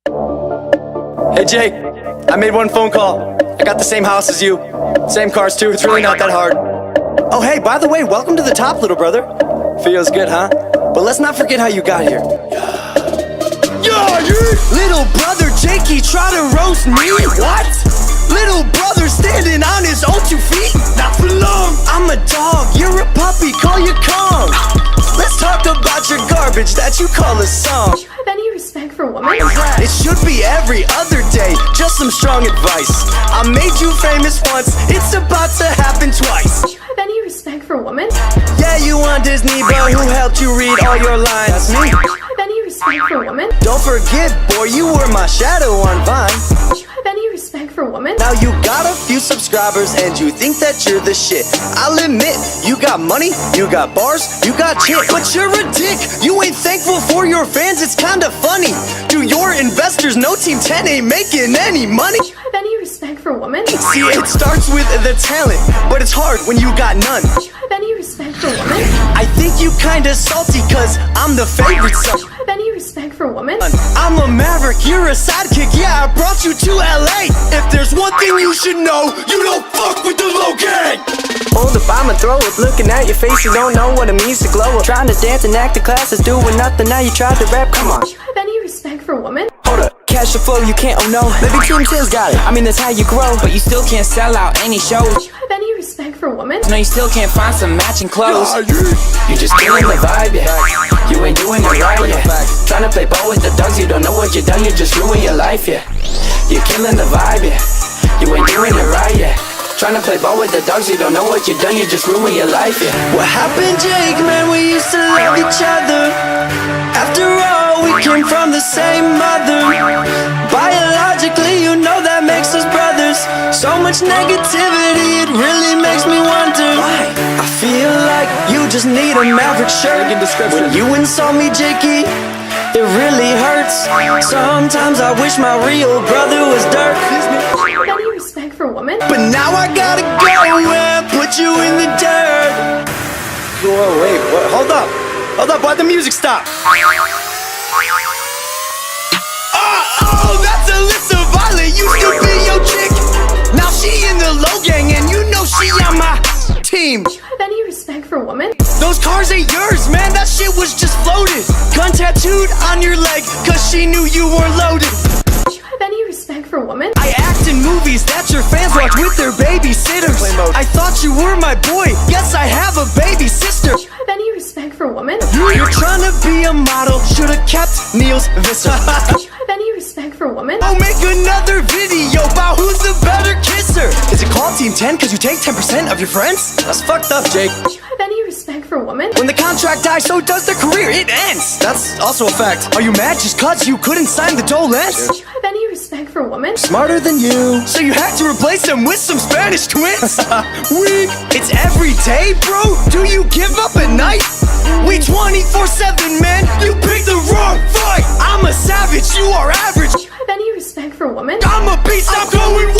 Hey Jake, I made one phone call. I got the same house as you. Same cars too, it's really not that hard. Oh hey, by the way, welcome to the top, little brother. Feels good, huh? But let's not forget how you got here. Yeah, little brother Jakey try to roast me. What? Little brother standing on his own 2 feet. Not for long. I'm a dog, you're a puppy, call you Kong. Let's talk about your garbage that you call a song. Do you have any respect for women? It should be every other day, just some strong advice. I made you famous once, it's about to happen twice. Do you have any respect for women? Yeah, you on Disney, but who helped you read all your lines? That's me. Do you have any respect for women? Don't forget, boy, you were my shadow on Vine. Do you have any respect for women? Now you got a few subscribers and you think that you're the shit. I'll admit, you got money, you got bars, you got shit, but you're a dick. You ain't thankful for your fans, it's kinda funny. Do your investors know Team 10 ain't making any money? Do you have any respect for women? See, it starts with the talent, but it's hard when you got none. Do you have any respect for women? I think you kinda salty cause I'm the favorite son. Do you have any respect for women? I'm a maverick, you're a sidekick, yeah, I brought you to LA. If there's one thing you should know, you don't fuck with the low gang. Hold up, I'ma throw it. Looking at your face, you don't know what it means to glow up. Trying to dance and act the classes, doing nothing, now you tried to rap, come on. Do you have any respect for women? Hold up, cash the flow, you can't, oh no. Maybe Team 10's got it, I mean that's how you grow. But you still can't sell out any Do shows. you have any respect for women? No, you still can't find some matching clothes. You just killing the vibe, yeah. You ain't doing it right, yeah. Trying to play ball with the dogs, you don't know what you done, you just ruin your life, yeah. You're killing the vibe, yeah. You ain't doing it right, yeah. Trying to play ball with the dogs, you don't know what you done, you just ruin your life, yeah. What happened, Jake, man, we used to love each other. After all, we came from the same mother. Biologically, you know that makes us brothers. So much negativity, it really makes me wonder why. I feel like you just need a Maverick shirt. When you insult me, Jakey, it really hurts. Sometimes I wish my real brother was Dirk. Do you have any respect for women? But now I gotta go and put you in the dirt. Whoa, wait, what? Hold up, why'd the music stop? Oh, that's Alyssa Violet, used to be your chick. Now she in the low gang and you know she on my team. Do you have any respect for women? Those cars ain't yours, man, that shit was just floated. Gun tattooed on your leg, cause she knew you were loaded. Do you have any respect for women? I act in movies that your fans watch with their babysitters. I thought you were my boy, yes I have a baby sister. Do you have any respect for women? You're trying to be a model, should've kept Niels Visser. Do you have any respect for women? I'll make another video about who's the better kisser. Is it called Team 10 cause you take 10% of your friends? That's fucked up, Jake. Do you have any respect for women? When the contract dies, so does their career, it ends. That's also a fact. Are you mad just cause you couldn't sign the Dolenz? Do you have any respect for women? Smarter than you. So you had to replace them with some Spanish twins? Weak. It's every day, bro. Do you give up at night? We 24/7, man. You picked the wrong fight. I'm a savage, you are average. Do you have any respect for women? I'm a beast, I'm going